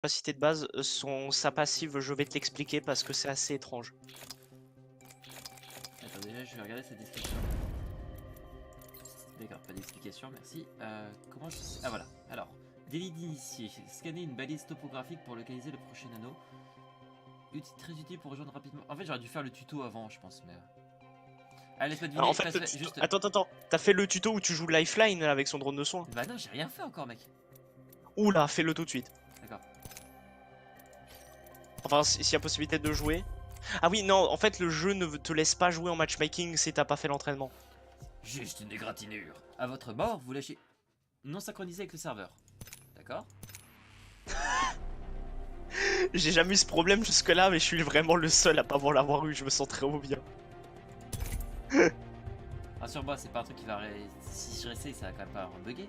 capacité de base, sa passive, je vais te l'expliquer parce que c'est assez étrange. Attends, déjà, je vais regarder sa description. D'accord, pas d'explication, merci. Comment je... Ah voilà, alors. Délit d'initié. Scanner une balise topographique pour localiser le prochain anneau. Très utile pour rejoindre rapidement. En fait, j'aurais dû faire le tuto avant, je pense, mais... Allez, laisse-moi deviner. En fait, juste... Attends. T'as fait le tuto où tu joues Lifeline avec son drone de soin? Bah non, j'ai rien fait encore, mec. Oula, fais-le tout de suite. D'accord. Enfin, s'il y a possibilité de jouer. Ah oui, non, en fait, le jeu ne te laisse pas jouer en matchmaking si t'as pas fait l'entraînement. Juste une égratignure. À votre mort, vous lâchez... Non synchronisé avec le serveur. D'accord. J'ai jamais eu ce problème jusque-là, mais je suis vraiment le seul à pas l'avoir eu. Je me sens très bien. Rassure-moi, c'est pas un truc qui va... Si je réessaye, ça va quand même pas bugger.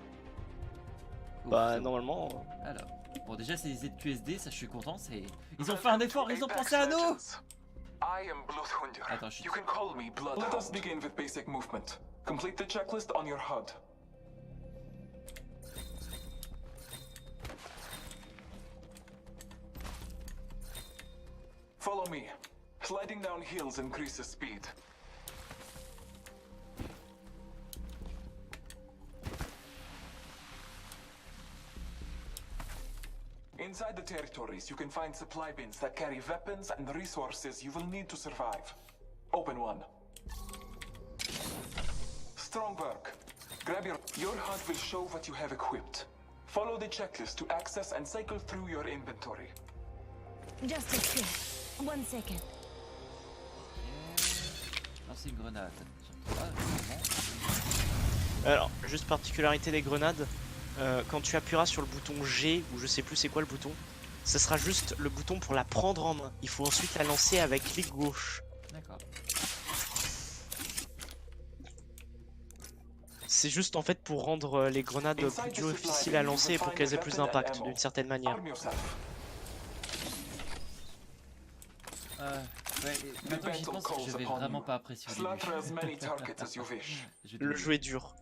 Bah, normalement... Alors... Bon, déjà, c'est les ZQSD, ça je suis content, c'est... Ils ont fait un effort, ils ont pensé à nous. Attends, je suis... Let us begin with basic movement. Complete the checklist on your HUD. Follow me. Sliding down hills increases speed. Inside the territories, you can find supply bins that carry weapons and resources you will need to survive. Open one. Strong work. Grab your HUD will show what you have equipped. Follow the checklist to access and cycle through your inventory. Just a sec. 1 second. Lancer une grenade. Alors, juste particularité des grenades. Quand tu appuieras sur le bouton G, ou je sais plus c'est quoi le bouton, ce sera juste le bouton pour la prendre en main. Il faut ensuite la lancer avec clic gauche. D'accord. C'est juste en fait pour rendre les grenades plus difficiles à lancer et pour qu'elles aient plus d'impact d'une certaine manière. Ouais, maintenant que j'y pense, je vais vraiment pas apprécier le jeu est dur.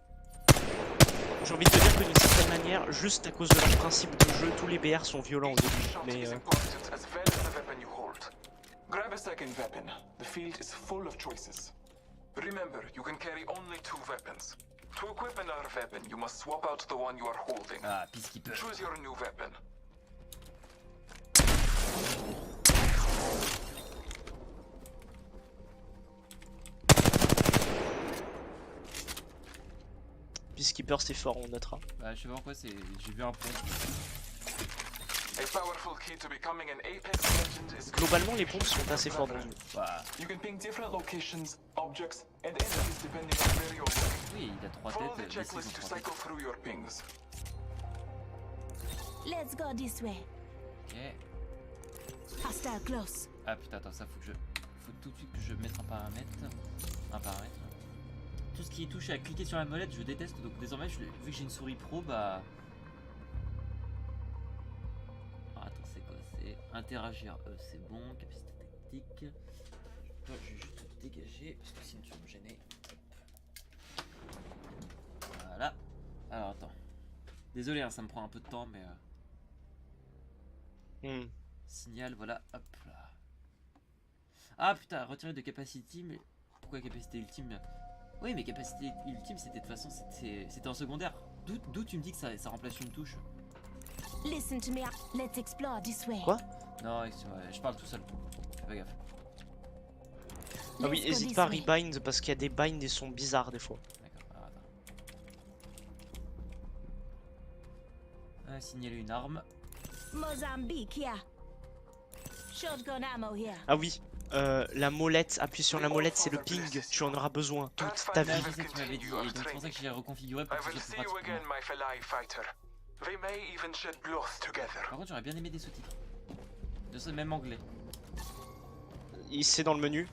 J'ai envie de te dire que d'une certaine manière, juste à cause de leur principe de jeu, tous les BR sont violents au début. Mais Grab a second weapon. The field is full of choices. Remember, you can carry only 2 weapons. To equip another weapon, you must swap out the one you are holding. Ah, Peacekeeper. Choose your new weapon. Peacekeeper c'est fort, on notera. Bah, je sais pas pourquoi, c'est... J'ai vu un pont. Globalement, les pompes sont assez fortes dans le jeu. Bah... You can ping different locations, objects, and enemies depending on where you're looking. Oui, il a 3 Follow the têtes, checklist to cycle through your pings. Let's go this way. Ok. Hostile close. Ah putain, attends, ça faut que je... Faut tout de suite que je mette un paramètre. Tout ce qui touche à cliquer sur la molette, je déteste, donc désormais, vu que j'ai une souris pro, bah... Ah, attends, c'est quoi? C'est interagir, c'est bon, capacité tactique. Toi, je vais juste te dégager, parce que sinon tu vas me gêner. Voilà. Alors, attends. Désolé, hein, ça me prend un peu de temps, mais... Signal, voilà, hop là. Ah putain, retirer de capacity, mais... Pourquoi capacité ultime? Oui, mais capacité ultime, c'était de toute façon, c'était en secondaire. D'où tu me dis que ça remplace une touche? Listen to me. Let's explore this way. Quoi? Non, excuse-moi, je parle tout seul. Fais pas gaffe. Ah oui, hésite pas à rebind parce qu'il y a des binds et sont bizarres des fois. D'accord, alors attends. Signaler une arme. Mozambique, yeah. Shotgun ammo here. Ah oui, la molette, appuie sur la molette, c'est le ping, tu en auras besoin toute ta vie. C'est ça que tu m'avais dit, et donc c'est pour ça que j'ai reconfiguré pour que ce soit plus pratique. Par contre, j'aurais bien aimé des sous-titres. De ce même anglais. C'est dans le menu,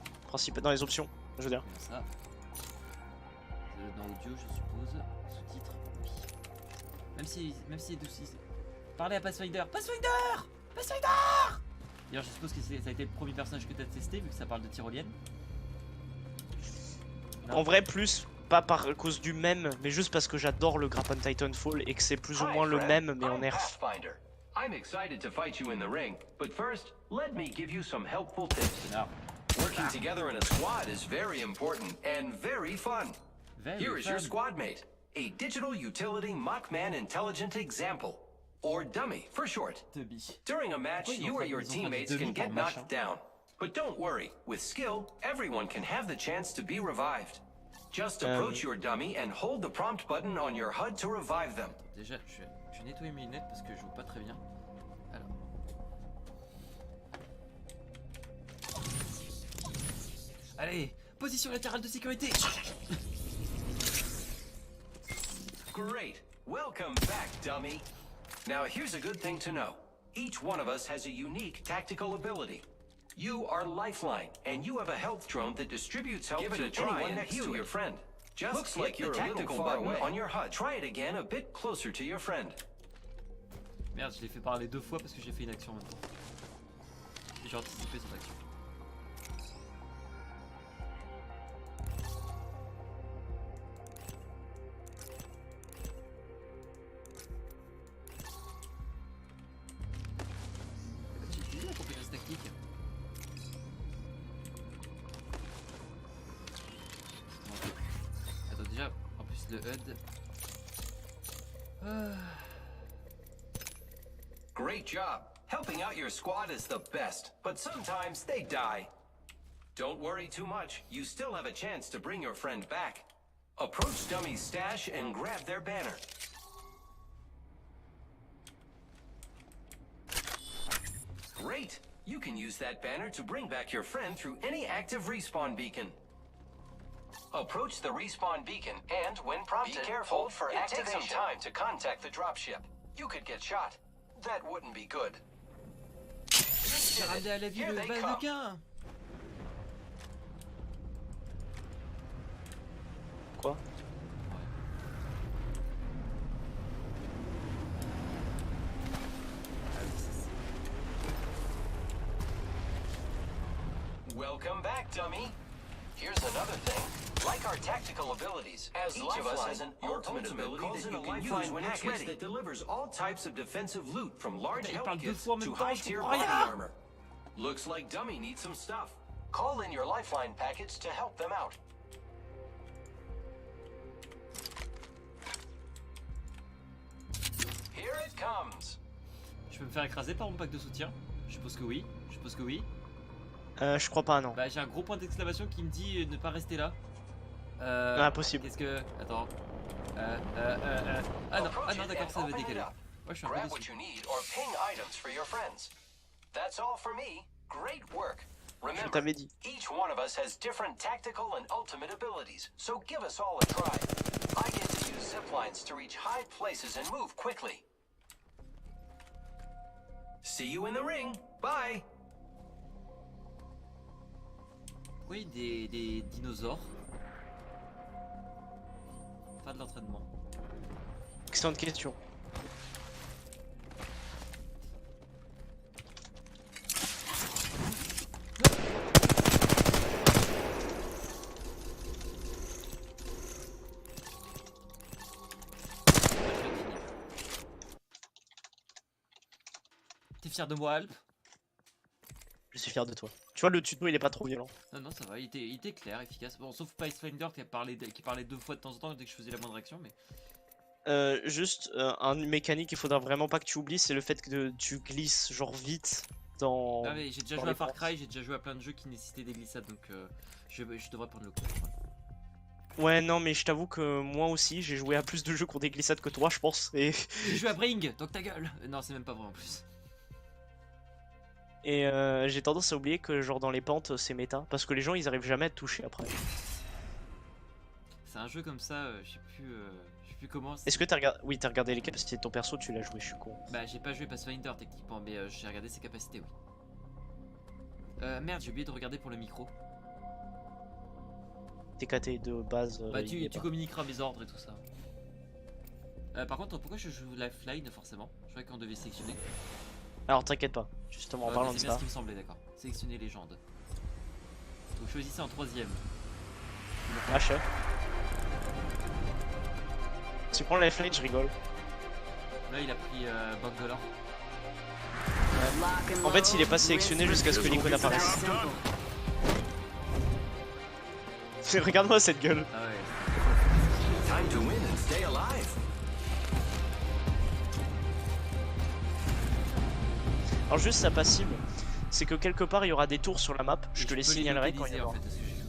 dans les options, je veux dire. Comme ça. Dans audio, je suppose. Sous-titres, oui. Même si parlez à Pathfinder. Pathfinder! D'ailleurs, je suppose que ça a été le premier personnage que tu as testé, vu que ça parle de tyrolienne. En vrai, plus, pas par cause du même, mais juste parce que j'adore le Grapple Titanfall et que c'est plus ou moins le même, mais en nerf. I'm excited to fight you in the ring, but first, let me give you some helpful tips. Connard. Working together in a squad is very important and very fun. Very Here is your fun. squad mate, a digital utility Mockman Intelligent Example, or Dummy for short. Tubby. During a match, Pourquoi ils you ont or fait- your ils ont fait teammates Dummy can par get machin? knocked down. But don't worry, with skill, everyone can have the chance to be revived. Just approach your dummy and hold the prompt button on your HUD to revive them. Déjà, je vais nettoyer mes lunettes parce que je vois pas très bien. Alors. Allez, position latérale de sécurité. Great. Welcome back, dummy. Now here's a good thing to know. Each one of us has a unique tactical ability. You are Lifeline, and you have a health drone that distributes help to anyone and heal your friend. Just looks like you're a little far away. On your HUD. Try it again a bit closer to your friend. Merde, je l'ai fait parler 2 fois parce que j'ai fait une action en même temps. Et j'ai anticipé son action. J'ai utilisé la compétence tactique. Attends, déjà, en plus le HUD. Great job. Helping out your squad is the best, but sometimes they die. Don't worry too much. You still have a chance to bring your friend back. Approach Dummy's stash and grab their banner. Great. You can use that banner to bring back your friend through any active respawn beacon. Approach the respawn beacon and, when prompted, be careful. Hold for activation. It takes some time to contact the dropship. You could get shot. That wouldn't be good. J'ai ramené à la vie Here le they come. baldequin. Quoi? Welcome back, dummy. Here's another thing. Like our tactical abilities, as each of us has an ultimate ability that you can use when it's ready. That delivers all types of defensive loot from large Il health parle 2 kits fois en to même temps, je high-tier comprends body rien. armor. Looks like Dummy needs some stuff. Call in your lifeline package to help them out. Here it comes. Je peux me faire écraser par mon pack de soutien? Je suppose que oui. Je suppose que oui. Je crois pas, non. Bah j'ai un gros point d'exclamation qui me dit ne pas rester là. Impossible. Qu'est-ce que... Attends. Ah non d'accord, ça va décaler. Moi je suis un peu Grab what déçu. you need or ping items for your friends. That's all for me. Great work. Je Remember, t'avais dit. each one of us has different tactical and ultimate abilities, so give us all a try. I get to use zip lines to reach high places and move quickly. See you in the ring. Bye. Oui, des dinosaures. Pas de l'entraînement. Excellente question. T'es fier de moi, Alp? Je suis fier de toi. Tu vois, le tuto il est pas trop violent. Non, ça va, il était clair, efficace. Bon, sauf Pathfinder qui parlait 2 fois de temps en temps dès que je faisais la moindre action, mais... Juste un mécanique qu'il faudra vraiment pas que tu oublies, c'est le fait que tu glisses genre vite dans. Ah mais j'ai déjà dans joué à les Far portes. Cry, j'ai déjà joué à plein de jeux qui nécessitaient des glissades, donc je devrais prendre le coup. Ouais, non, mais je t'avoue que moi aussi j'ai joué à plus de jeux qui ont des glissades que toi, je pense. Et, J'ai joué à Bring, donc ta gueule. Non, c'est même pas vrai en plus. et j'ai tendance à oublier que genre dans les pentes c'est méta, parce que les gens ils arrivent jamais à te toucher après. C'est un jeu comme ça, je sais plus comment. Est-ce que t'as regardé. Oui, t'as regardé les capacités de ton perso, tu l'as joué, je suis con. Bah j'ai pas joué Pathfinder techniquement, mais j'ai regardé ses capacités, oui. Merde, j'ai oublié de regarder pour le micro. TKT de base. Bah il y est tu pas. communiqueras mes ordres et tout ça. Par contre, pourquoi je joue Lifeline forcément? Je croyais qu'on devait sélectionner. Alors t'inquiète pas, justement en Ok, parlant de c'est bien ça. ce qui me semblait, d'accord. Sélectionner légende. Donc choisissez en 3ème. Machin. Si tu prends la lifeline, je rigole. Là il a pris Bangalore. En fait, il est pas sélectionné jusqu'à ce que l'icône apparaisse. Regarde-moi cette gueule. Ah ouais. Time to win and stay alive. Alors juste sa passive, c'est que quelque part il y aura des tours sur la map, je te les Tu peux signalerai quand il y en localiser, en aura. fait, de ce que j'ai cru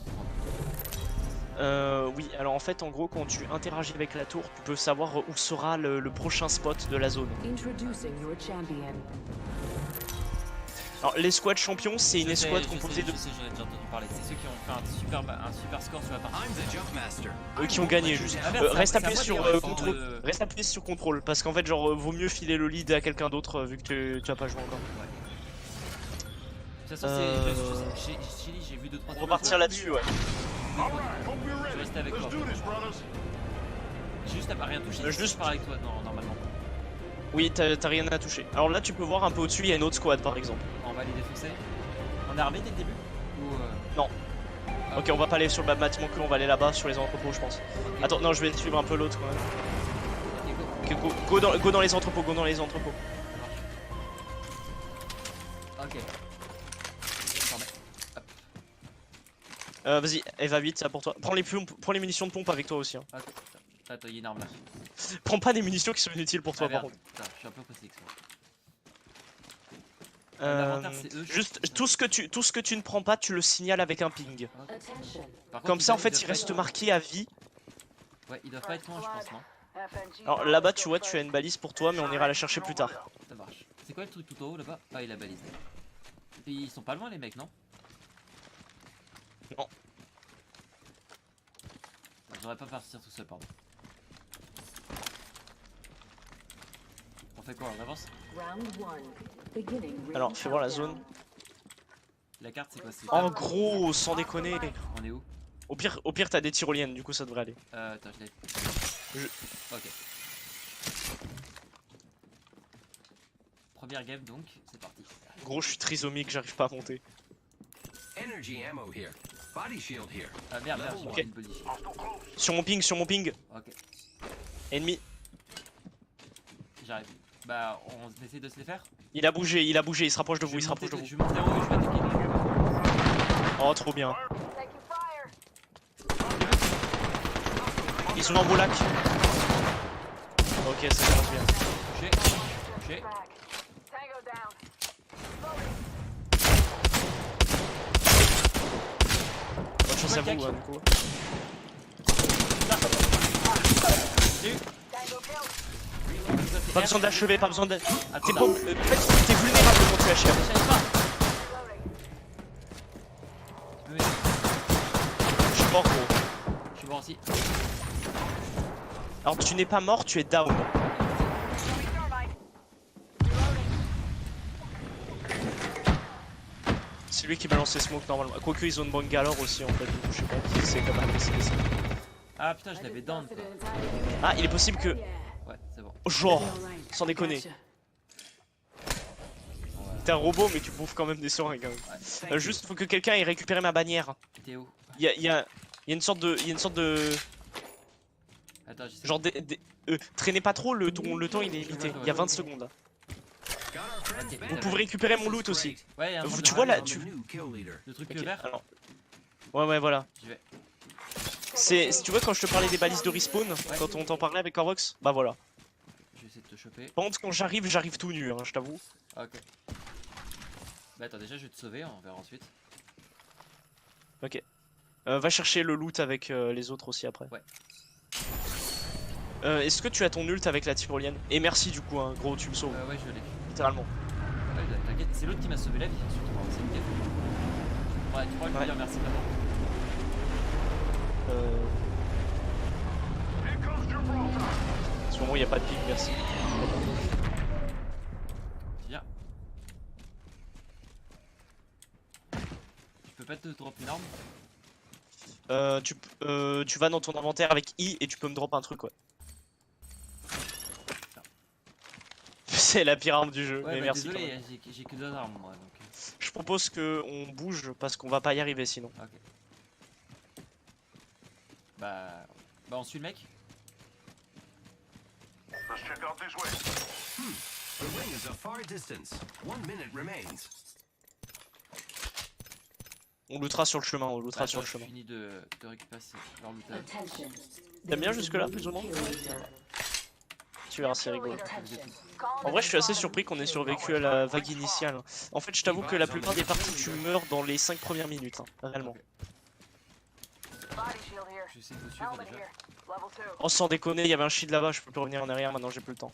comprendre. Oui, alors en fait en gros quand tu interagis avec la tour, tu peux savoir où sera le prochain spot de la zone. Introducing your champion. Alors les squads champions, c'est une Je sais, escouade je composée sais, de... je sais, j'en ai déjà entendu parler. C'est ceux qui ont fait un super score sur la partie. I'm the jump master. Eux qui ont gagné juste. Ah merde, Reste c'est à appuyé moi de sur dire, ouais, contrôle. faut, Reste appuyé sur contrôle parce qu'en fait genre vaut mieux filer le lead à quelqu'un d'autre vu que tu as pas joué encore. De toute façon, chez Chili, j'ai vu 2-3 On va repartir là-dessus ouais. Je vais rester avec toi. J'ai juste à rien toucher. Juste- Je pars avec toi normalement. Oui, t'as rien à toucher. Alors là tu peux voir un peu au-dessus, il y a une autre squad par exemple. On va les défoncer. On est armé dès le début ou Non. Ah, Ok, on va pas aller sur le bâtiment que on va aller là-bas sur les entrepôts je pense. ok. Attends, non je vais suivre un peu l'autre quand même. Ok, go. Ok, go dans les entrepôts, go dans les entrepôts. Ok. Je t'en mets. Vas-y, Eva 8, ça pour toi. Prends les munitions de pompe avec toi aussi. Hein. Ok. Attends, il y a une arme là. Prends pas des munitions qui sont inutiles pour toi Ah, par merde. contre. Putain, je suis un peu pressé avec ça. Euh, L'inventaire, c'est eux, juste, c'est ça. tout ce que tu ne prends pas, tu le signales avec un ping. Attention. Par contre, Comme ça en ils fait doivent il pas reste être- marqué à vie. Ouais, ils doivent pas être loin, je pense, non? Alors là-bas tu vois, tu as une balise pour toi mais on ira la chercher plus tard. Ça marche. C'est quoi le truc tout en haut là-bas? Ah, il a balisé. Et ils sont pas loin les mecs, non? Non. J'aurais pas partir tout seul, pardon. On fait quoi? On avance? Round one. Beginning Alors ring fais voir la countdown. zone. La carte, c'est quoi? C'est En gros, sans déconner. On est où? Au pire t'as des tyroliennes, du coup ça devrait aller. Attends, je l'ai. Ok. Première game donc, c'est parti. Gros, je suis trisomique, j'arrive pas à monter. Energy ammo here. Body shield here. Ah merde, merde, j'ai Ok. pas une body. Sur mon ping. Ok, Ennemi. j'arrive. Bah, on essaie de se les faire. Il a bougé, il se rapproche de vous, il se Je vais rapproche de monter- vous. Je vais monter en haut et je vais attaquer. Oh, trop bien. Ils sont dans vos lacs. Ok, ça commence bien. Touché. Touché. Bonne chance à vous, hein, du coup. Pas besoin d'achever, pas besoin de... Attends, T'es pas... en fait, t'es vulnérable quand tu achèves. j'arrive pas. Tu peux m'aider? Je suis mort, gros. Je suis mort aussi. Alors, tu n'es pas mort, tu es down. C'est lui qui balance les smokes normalement. Quoique, ils ont une Bangalore aussi, en fait. Du coup, je sais pas qui c'est quand même décidé ça. Ah putain, je l'avais down quoi. Ah, il est possible que... Ouais, c'est bon. Genre, sans déconner. T'es un robot, mais tu bouffes quand même des seringues. Quand même. Ouais. Juste, faut que quelqu'un ait récupéré ma bannière. T'es où? Il y a une sorte de... Attends, j'essaie. Genre, traînez pas trop, le temps il est limité. Il y a 20 secondes là. Got our friends Ok. back. Vous pouvez récupérer mon This is loot aussi. great. Ouais, y'a un Vous- truc tu de vois là, rare, tu... New kill leader. Le truc Ok, vert, alors... Ouais, voilà. j'y vais. Si tu vois quand je te parlais des balises de respawn, quand on t'en parlait avec Corvox, bah voilà. Je vais essayer de te choper. Par contre, quand j'arrive tout nu, hein, je t'avoue. Ok. Bah attends, déjà je vais te sauver, on verra ensuite. Ok. Va chercher le loot avec les autres aussi après. Ouais. Est-ce que tu as ton ult avec la tyrolienne? Et merci du coup, hein, gros, tu me sauves, Ouais, je l'ai. littéralement. Ouais, t'inquiète, c'est l'autre qui m'a sauvé la vie, surtout. Hein, c'est nickel. Ouais, tu pourras lui Ouais. dire merci d'abord. En ce moment, il n'y a pas de ping, merci. Viens. Tu peux pas te drop une arme? Tu vas dans ton inventaire avec I et tu peux me drop un truc, ouais. C'est la pire arme du jeu, Ouais, mais bah merci. quand désolé, même. j'ai que deux armes moi donc. Je propose qu'on bouge parce qu'on va pas y arriver sinon. Ok. Bah on suit le mec? The ring is a far distance. 1 minute remains. On lootera sur le chemin, on lootera sur le Je chemin. finis de récupérer leur lootage. Attention. T'aimes bien jusque-là, plus ou moins? Kill leader. Tu verras, c'est rigolo. Attention. En vrai, je suis assez surpris qu'on ait survécu à la vague initiale. En fait, je t'avoue que la plupart des parties, tu meurs dans les 5 premières minutes, hein, réellement. J'essaie de vous suivre déjà. Oh, sans déconner, il y avait un shield là-bas, je peux plus revenir en arrière, maintenant j'ai plus le temps.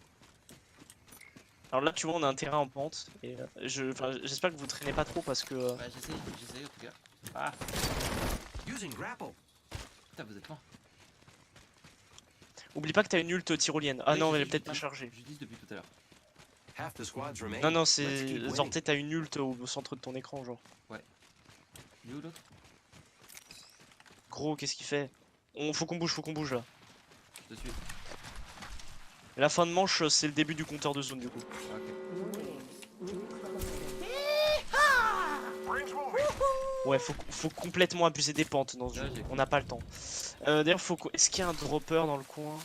Alors là, tu vois, on a un terrain en pente, et j'espère que vous traînez pas trop parce que... Bah, j'essaie en tout cas. Ah, Using grapple. putain, vous êtes loin. Oublie pas que t'as une ult tyrolienne. Ah Oui, non, je elle est dis- peut-être je pas dis- chargée. Je dis depuis tout à l'heure. Half the squads remain. Non, non, Let's c'est... keep Genre, winning. peut-être t'as une ult au centre de ton écran, genre. Il est où l'autre? Gros, qu'est-ce qu'il fait? Faut qu'on bouge là. Je te suis. La fin de manche, c'est le début du compteur de zone du coup. Ok. Ouais, faut complètement abuser des pentes dans ce jeu. Ouais, j'ai On n'a pas le temps. D'ailleurs, est-ce qu'il y a un dropper dans le coin?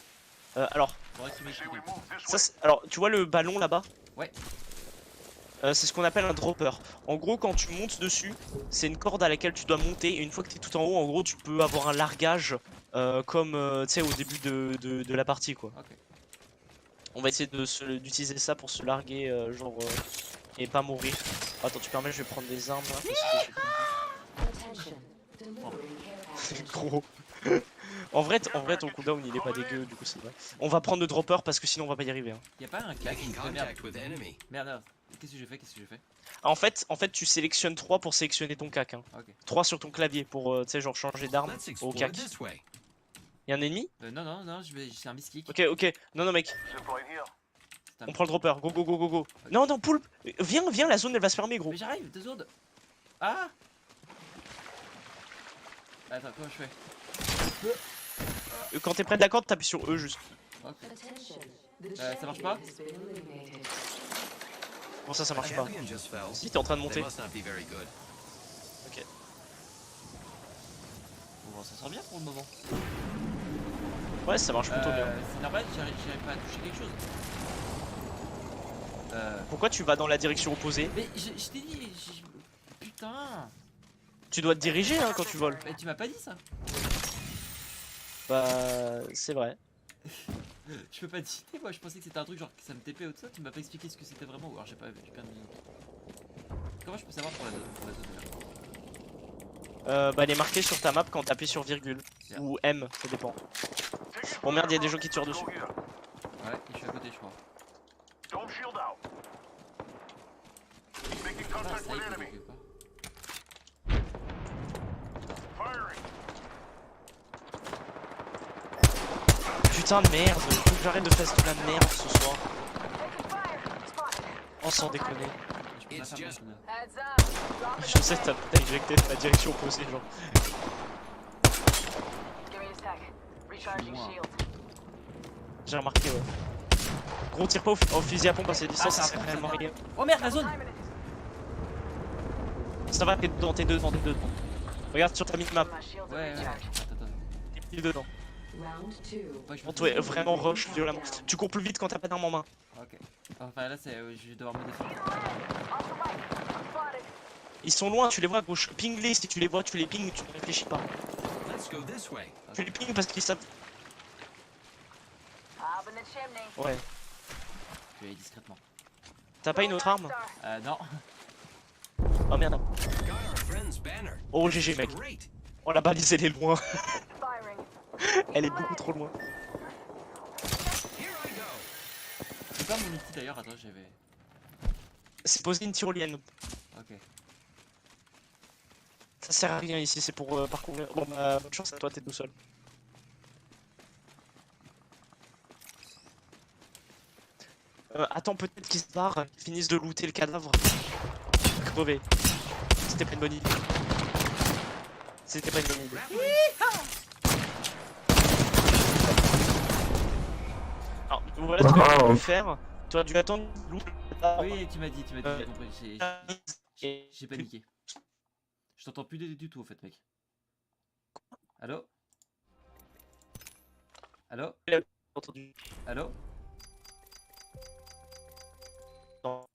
Alors, Faudrait que tu m'expliques. alors, tu vois le ballon là-bas? Ouais. C'est ce qu'on appelle un dropper. En gros, quand tu montes dessus, c'est une corde à laquelle tu dois monter. Et une fois que tu es tout en haut, en gros, tu peux avoir un largage comme tu sais au début de la partie quoi. Ok. On va essayer d'utiliser ça pour se larguer, et pas mourir. Attends, tu permets, je vais prendre des armes là. Attention. Delivering care package. Gros. En vrai, ton cooldown il est pas dégueu, du coup c'est vrai. On va prendre le dropper parce que sinon on va pas y arriver. Hein. Y'a pas un cac Making merde, contact with enemy. merde. Qu'est-ce que j'ai fait? En fait, tu sélectionnes 3 pour sélectionner ton cac. Hein. Ok. 3 sur ton clavier pour tu sais, genre changer d'arme Let's au explore cac. this way. Y'a un ennemi? Non, c'est un miskick. Ok. Non, mec, C'est un- on prend le dropper. Go. Non, Poulpe, viens, la zone elle va se fermer, gros. Mais j'arrive, 2 secondes. Ah. Attends, comment je fais? Quand t'es près de la corde, t'appuies sur E juste. Ok. Attention. The Ça marche pas? champion has been eliminated. Bon, ça A marche pas. hellion just fell. Si, t'es en train de They monter. must not be very good. Bon, ça sent bien pour le moment. Ouais, ça marche plutôt bien. C'est normal, j'arrive pas à toucher quelque chose. Pourquoi tu vas dans la direction opposée? Mais je t'ai dit, putain. Tu dois te diriger hein, quand tu voles. Mais tu m'as pas dit ça. Bah, c'est vrai. Je peux pas dire, moi je pensais que c'était un truc genre que ça me TP ou tout ça, tu m'as pas expliqué ce que c'était vraiment, ou alors j'ai pas vu, j'ai perdu une minute. Comment je peux savoir pour la zone Bah, elle est marquée sur ta map quand t'appuies sur virgule. Bien. Ou M, ça dépend. Bon merde, y'a des gens qui tirent dessus. Ouais, et je suis à côté, je crois. Ah, ça y est, quelque part. Putain de merde, faut que j'arrête de faire de la merde ce soir. Oh, sans déconner. Je peux pas It's faire just- personne. Je sais que t'as éjecté la direction opposée, genre. J'ai remarqué, ouais. Gros, tire pas au fusil à pompe à cette distance, Ah, ça c'est serait un réellement rien. Oh merde, la zone. Ça va, t'es dedans. Regarde sur ta mini-map, Ouais, attends. t'es pile dedans. Round 2. Ouais, je Bon, toi, vraiment rush violemment. Tu cours plus vite quand t'as pas d'arme en main. Ok. Enfin là, c'est, je vais devoir me défendre. Ils sont loin, tu les vois, gauche. Ping-les, si tu les vois, tu les ping, tu ne réfléchis pas. Let's go this way. Tu les ping parce qu'ils savent. Ouais. Je vais aller discrètement. T'as pas une autre arme? Non. Oh merde. Got our friend's banner. Oh, This GG, is mec. Great. Oh, la balise, elle est loin. Elle est beaucoup trop loin. Here I go. C'est pas mon ulti d'ailleurs, attends, j'avais. C'est poser une tyrolienne. Ok. Ça sert à rien ici, c'est pour parcourir. Bon, bah, bonne chance à toi, t'es tout seul. Attends, peut-être qu'ils se barrent, qu'ils finissent de looter le cadavre. Crever. C'était pas une bonne idée. C'était pas une bonne idée. Alors, voilà ce que tu peux faire. Tu aurais dû attendre loot. Oui, tu m'as dit, j'ai compris. J'ai paniqué. Je t'entends plus du tout, au fait, mec. Allô? Allô? Entendu. Allô?